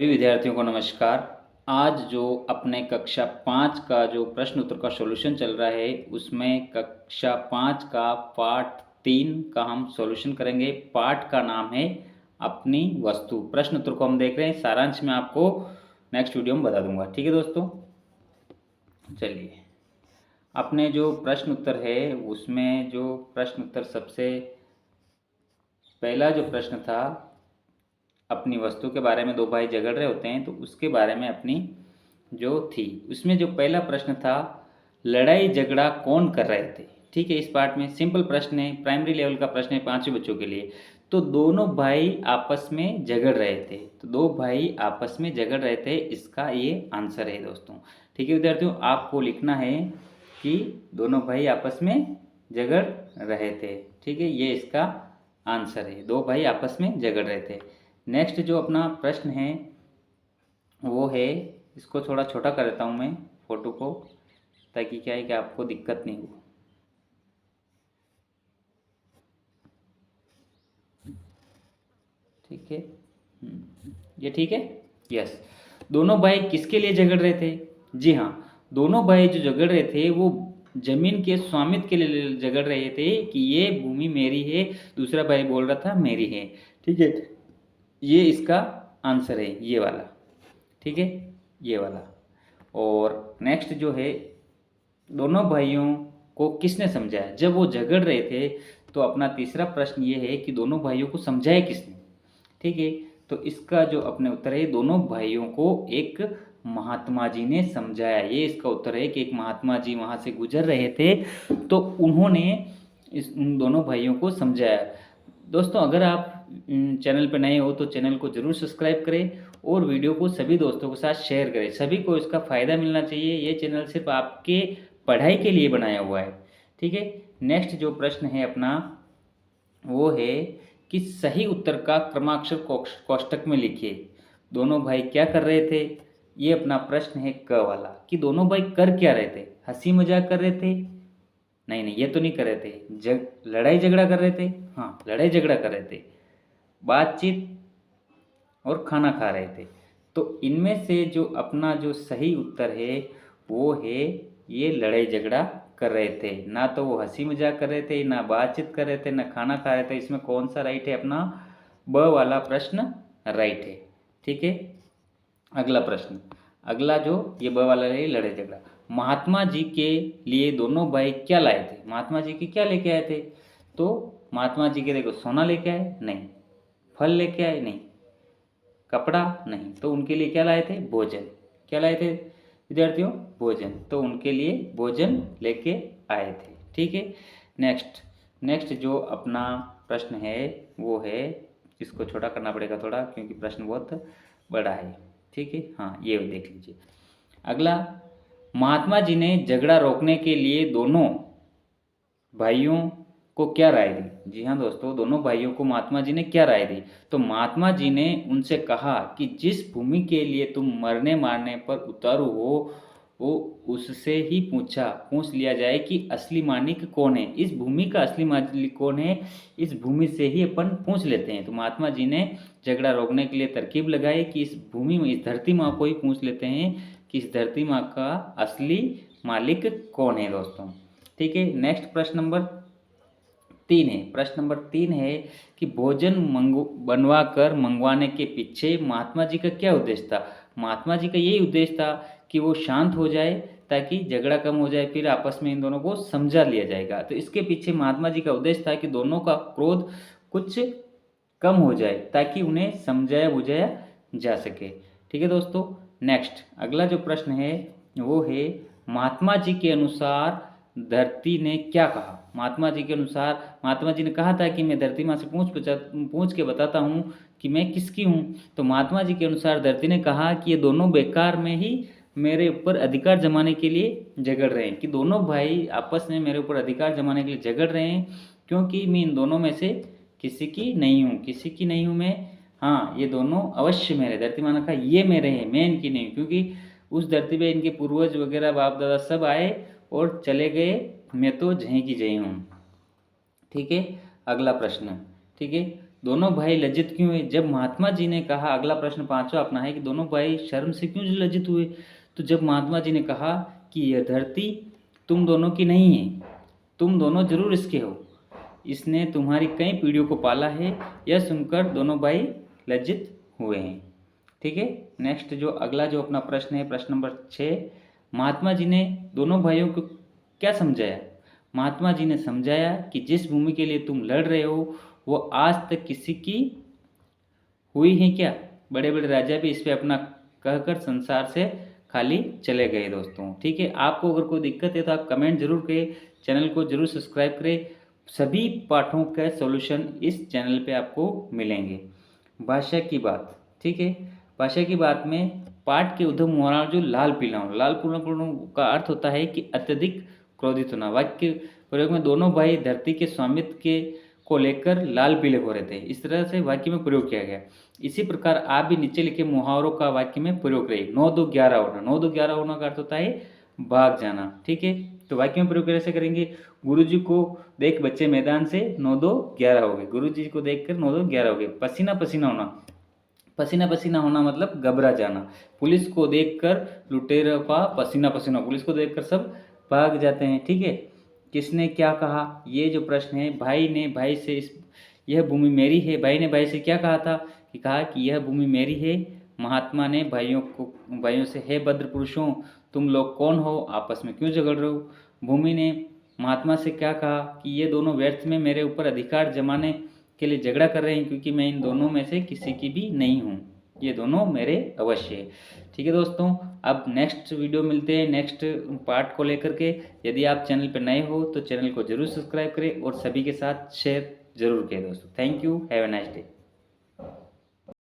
सभी विद्यार्थियों को नमस्कार। आज जो अपने कक्षा 5 का जो प्रश्न उत्तर का सॉल्यूशन चल रहा है उसमें कक्षा 5 का पार्ट 3 का हम सॉल्यूशन करेंगे। पार्ट का नाम है अपनी वस्तु। प्रश्न उत्तर को हम देख रहे हैं, सारांश में आपको नेक्स्ट वीडियो में बता दूंगा। ठीक है दोस्तों, चलिए अपने जो प्रश्न उत्तर है उसमें जो प्रश्न उत्तर सबसे पहला जो प्रश्न था, अपनी वस्तु के बारे में दो भाई झगड़ रहे होते हैं तो उसके बारे में अपनी जो थी उसमें जो पहला प्रश्न था, लड़ाई झगड़ा कौन कर रहे थे। ठीक है, इस पार्ट में सिंपल प्रश्न है, प्राइमरी लेवल का प्रश्न है 5वीं बच्चों के लिए। तो दोनों भाई आपस में झगड़ रहे थे, तो दो भाई आपस में झगड़ रहे थे, इसका ये आंसर है दोस्तों। ठीक है विद्यार्थियों, आपको लिखना है कि दोनों भाई आपस में झगड़ रहे थे। ठीक है, ये इसका आंसर है, दो भाई आपस में झगड़ रहे थे। नेक्स्ट जो अपना प्रश्न है वो है, इसको थोड़ा छोटा कर देता हूँ मैं फोटो को, ताकि क्या है कि आपको दिक्कत नहीं हो। ठीक है, ये ठीक है। यस, दोनों भाई किसके लिए झगड़ रहे थे? जी हाँ, दोनों भाई जो झगड़ रहे थे वो जमीन के स्वामित्व के लिए झगड़ रहे थे कि ये भूमि मेरी है, दूसरा भाई बोल रहा था मेरी है। ठीक है, ये इसका आंसर है, ये वाला। ठीक है, ये वाला। और नेक्स्ट जो है, दोनों भाइयों को किसने समझाया? जब वो झगड़ रहे थे तो अपना तीसरा प्रश्न ये है कि दोनों भाइयों को समझाया किसने। ठीक है, तो इसका जो अपने उत्तर है, दोनों भाइयों को एक महात्मा जी ने समझाया। ये इसका उत्तर है कि एक महात्मा जी वहाँ से गुजर रहे थे तो उन्होंने उन दोनों भाइयों को समझाया। दोस्तों, अगर आप चैनल पर नए हो तो चैनल को ज़रूर सब्सक्राइब करें और वीडियो को सभी दोस्तों के साथ शेयर करें, सभी को इसका फ़ायदा मिलना चाहिए। ये चैनल सिर्फ आपके पढ़ाई के लिए बनाया हुआ है। ठीक है, नेक्स्ट जो प्रश्न है अपना वो है कि सही उत्तर का क्रमाक्षर कोष्टक में लिखिए। दोनों भाई क्या कर रहे थे? ये अपना प्रश्न है क वाला, कि दोनों भाई कर क्या रहे थे? हंसी मजाक कर रहे थे? नहीं नहीं, ये तो नहीं कर रहे थे। लड़ाई झगड़ा कर रहे थे? हाँ, लड़ाई झगड़ा कर रहे थे। बातचीत और खाना खा रहे थे। तो इनमें से जो अपना जो सही उत्तर है वो है ये लड़ाई झगड़ा कर रहे थे। ना तो वो हंसी मजाक कर रहे थे, ना बातचीत कर रहे थे, ना खाना खा रहे थे। इसमें कौन सा राइट है? अपना ब वाला प्रश्न राइट है। ठीक है, अगला प्रश्न, अगला जो ये ब वाला है, लड़ाई झगड़ा। महात्मा जी के लिए दोनों भाई क्या लाए थे? महात्मा जी के क्या लेके आए थे? तो महात्मा जी के देखो, सोना लेके आए? नहीं। फल लेके आए? नहीं। कपड़ा? नहीं। तो उनके लिए क्या लाए थे? भोजन। क्या लाए थे विद्यार्थियों? भोजन। तो उनके लिए भोजन लेके आए थे। ठीक है, नेक्स्ट नेक्स्ट जो अपना प्रश्न है वो है, इसको छोटा करना पड़ेगा थोड़ा क्योंकि प्रश्न बहुत बड़ा है। ठीक है, हाँ ये देख लीजिए। अगला, महात्मा जी ने झगड़ा रोकने के लिए दोनों भाइयों को क्या राय दी? जी हाँ दोस्तों, दोनों भाइयों को महात्मा जी ने क्या राय दी? तो महात्मा जी ने उनसे कहा कि जिस भूमि के लिए तुम मरने मारने पर उतारू हो वो उससे ही पूछ लिया जाए कि असली मालिक कौन है। इस भूमि का असली मालिक कौन है, इस भूमि से ही अपन पूछ लेते हैं। तो महात्मा जी ने झगड़ा रोकने के लिए तरकीब लगाई कि इस भूमि में, इस धरती माँ को ही पूछ लेते हैं कि इस धरती माँ का असली मालिक कौन है दोस्तों। ठीक है, नेक्स्ट प्रश्न नंबर 3 है। प्रश्न नंबर 3 है कि भोजन बनवा कर मंगवाने के पीछे महात्मा जी का क्या उद्देश्य था? महात्मा जी का यही उद्देश्य था कि वो शांत हो जाए ताकि झगड़ा कम हो जाए, फिर आपस में इन दोनों को समझा लिया जाएगा। तो इसके पीछे महात्मा जी का उद्देश्य था कि दोनों का क्रोध कुछ कम हो जाए ताकि उन्हें समझाया बुझाया जा सके। ठीक है दोस्तों, नेक्स्ट अगला जो प्रश्न है वो है, महात्मा जी के अनुसार धरती ने क्या कहा? महात्मा जी के अनुसार, महात्मा जी ने कहा था कि मैं धरती माँ से पूछ के बताता हूँ कि मैं किसकी हूँ। तो महात्मा जी के अनुसार धरती ने कहा कि ये दोनों बेकार में ही मेरे ऊपर अधिकार जमाने के लिए झगड़ रहे हैं, कि दोनों भाई आपस में मेरे ऊपर अधिकार जमाने के लिए झगड़ रहे हैं, क्योंकि मैं इन दोनों में से किसी की नहीं हूँ, किसी की नहीं हूँ मैं। हाँ, ये दोनों अवश्य मेरे, धरती माँ ने कहा ये मेरे हैं, मैं इनकी नहीं हूँ, क्योंकि उस धरती पे इनके पूर्वज वगैरह बाप दादा सब आए और चले गए, मैं तो जहीं की जहीं हूँ। ठीक है, अगला प्रश्न। ठीक है, दोनों भाई लज्जित क्यों हुए? जब महात्मा जी ने कहा, अगला प्रश्न पांचवा अपना है कि दोनों भाई शर्म से क्यों लज्जित हुए? तो जब महात्मा जी ने कहा कि यह धरती तुम दोनों की नहीं है, तुम दोनों जरूर इसके हो, इसने तुम्हारी कई पीढ़ियों को पाला है, यह सुनकर दोनों भाई लज्जित हुए हैं। ठीक है, नेक्स्ट जो अगला जो अपना प्रश्न है, प्रश्न नंबर 6, महात्मा जी ने दोनों भाइयों को क्या समझाया? महात्मा जी ने समझाया कि जिस भूमि के लिए तुम लड़ रहे हो वो आज तक किसी की हुई है क्या? बड़े बड़े राजा भी इस पे अपना कहकर संसार से खाली चले गए दोस्तों। ठीक है, आपको अगर कोई दिक्कत है तो आप कमेंट जरूर करें, चैनल को जरूर सब्सक्राइब करें। सभी पाठों का सॉल्यूशन इस चैनल पे आपको मिलेंगे। भाषा की बात, ठीक है, भाषा की बात में पाठ के उद्धव मुहावरा जो लाल पीला होना, लाल पीला का अर्थ होता है कि अत्यधिक क्रोधित होना। वाक्य प्रयोग में दोनों भाई धरती के स्वामित्व के को लेकर लाल पीले हो रहे थे, इस तरह से वाक्य में प्रयोग किया गया। इसी प्रकार आप भी नीचे लिखे मुहावरों का वाक्य में प्रयोग करें। 9 2 11 होना, 9 2 11 होना का अर्थ होता है भाग जाना। ठीक है, तो वाक्य में प्रयोग कैसे करेंगे? गुरुजी को देख बच्चे मैदान से 9 2 11 हो गए, गुरुजी को देखकर 9 2 11 हो गए। पसीना पसीना होना, पसीना पसीना होना मतलब घबरा जाना। पुलिस को देखकर लुटेरा पसीना पसीना, पुलिस को देखकर सब भाग जाते हैं। ठीक है, किसने क्या कहा? ये जो प्रश्न है, भाई ने भाई से यह भूमि मेरी है, भाई ने भाई से क्या कहा था? कि कहा कि यह भूमि मेरी है। महात्मा ने भाइयों से, हे भद्र पुरुषों, तुम लोग कौन हो? आपस में क्यों झगड़ रहे हो? भूमि ने महात्मा से क्या कहा? कि ये दोनों व्यर्थ में मेरे ऊपर अधिकार जमाने के लिए झगड़ा कर रहे हैं, क्योंकि मैं इन दोनों में से किसी की भी नहीं हूँ, ये दोनों मेरे अवश्य है। ठीक है दोस्तों, अब नेक्स्ट वीडियो मिलते हैं नेक्स्ट पार्ट को लेकर के। यदि आप चैनल पर नए हो तो चैनल को जरूर सब्सक्राइब करें और सभी के साथ शेयर जरूर करें दोस्तों। Thank you, have a nice day.